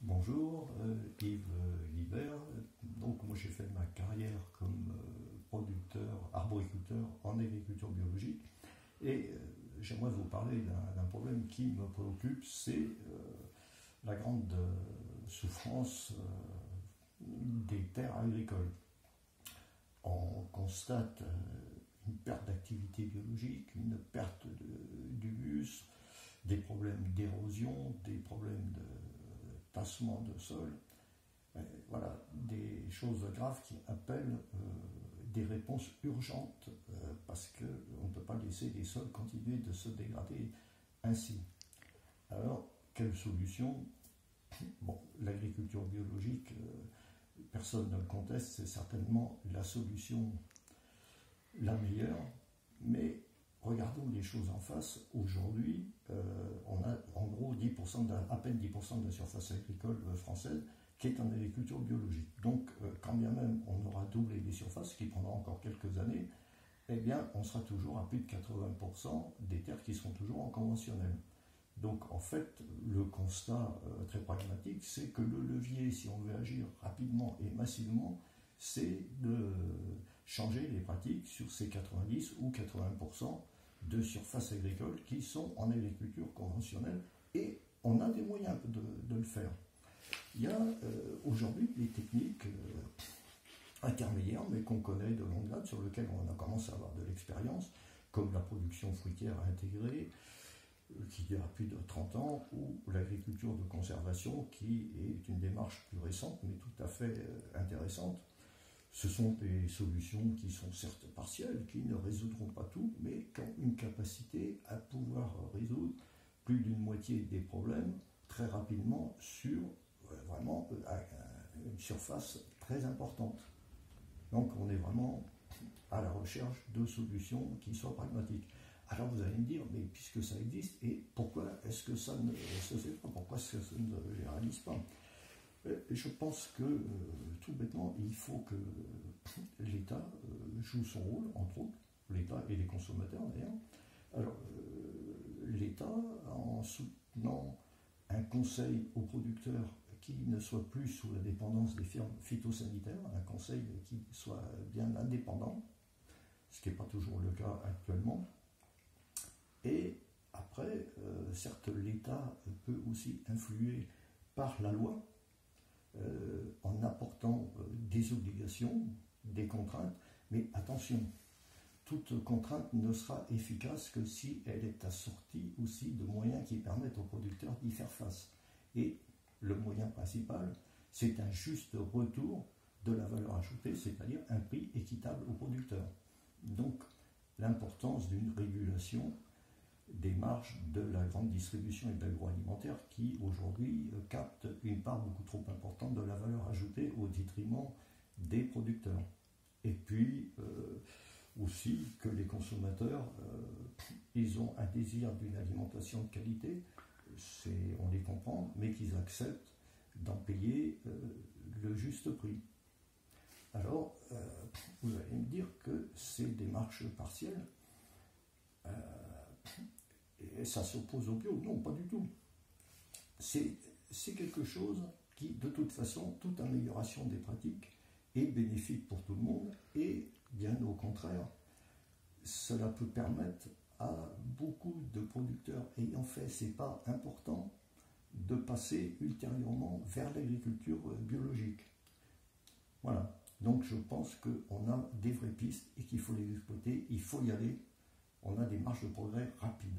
Bonjour, Yves Guibert. Donc moi j'ai fait ma carrière comme producteur, arboriculteur en agriculture biologique et j'aimerais vous parler d'un problème qui me préoccupe, c'est la grande souffrance des terres agricoles. On constate une perte d'activité biologique, une perte d'humus, des problèmes d'érosion, des problèmes de tassement de sol, voilà, des choses graves qui appellent des réponses urgentes parce qu'on ne peut pas laisser les sols continuer de se dégrader ainsi. Alors, quelle solution? Bon, l'agriculture biologique, personne ne le conteste, c'est certainement la solution la meilleure, mais regardons les choses en face. Aujourd'hui, on a en gros 10% à peine 10% de la surface agricole française qui est en agriculture biologique. Donc, quand bien même on aura doublé les surfaces, ce qui prendra encore quelques années, eh bien, on sera toujours à plus de 80% des terres qui seront toujours en conventionnel. Donc, en fait, le constat très pragmatique, c'est que le levier, si on veut agir rapidement et massivement, c'est de changer les pratiques sur ces 90 ou 80% de surfaces agricoles qui sont en agriculture conventionnelle, et on a des moyens de le faire. Il y a aujourd'hui des techniques intermédiaires, mais qu'on connaît de longue date, sur lesquelles on a commencé à avoir de l'expérience, comme la production fruitière intégrée, qui a plus de 30 ans, ou l'agriculture de conservation, qui est une démarche plus récente, mais tout à fait intéressante. Ce sont des solutions qui sont certes partielles, qui ne résoudront pas tout, mais qui ont une capacité à pouvoir résoudre plus d'une moitié des problèmes très rapidement sur vraiment une surface très importante. Donc on est vraiment à la recherche de solutions qui soient pragmatiques. Alors vous allez me dire, mais puisque ça existe, et pourquoi est-ce que ça ne se fait pas? Pourquoi est-ce que ça ne se généralise pas? Je pense que, tout bêtement, il faut que l'État joue son rôle, entre autres, l'État et les consommateurs d'ailleurs. Alors, l'État, en soutenant un conseil aux producteurs qui ne soit plus sous la dépendance des firmes phytosanitaires, un conseil qui soit bien indépendant, ce qui n'est pas toujours le cas actuellement. Et après, certes, l'État peut aussi influer par la loi, en apportant des obligations, des contraintes, mais attention, toute contrainte ne sera efficace que si elle est assortie aussi de moyens qui permettent aux producteurs d'y faire face. Et le moyen principal, c'est un juste retour de la valeur ajoutée, c'est-à-dire un prix équitable aux producteurs. Donc, l'importance d'une régulation des marges de la grande distribution et de l'agroalimentaire qui aujourd'hui captent une part beaucoup trop importante de la valeur ajoutée au détriment des producteurs. Et puis aussi que les consommateurs, ils ont un désir d'une alimentation de qualité, on les comprend, mais qu'ils acceptent d'en payer le juste prix. Alors, vous allez me dire que c'est des marges partielles. Et ça s'oppose au bio. Non, pas du tout. C'est quelque chose qui, de toute façon, toute amélioration des pratiques est bénéfique pour tout le monde, et bien au contraire, cela peut permettre à beaucoup de producteurs ayant fait ces pas importants de passer ultérieurement vers l'agriculture biologique. Voilà. Donc je pense qu'on a des vraies pistes et qu'il faut les exploiter, il faut y aller. On a des marges de progrès rapides.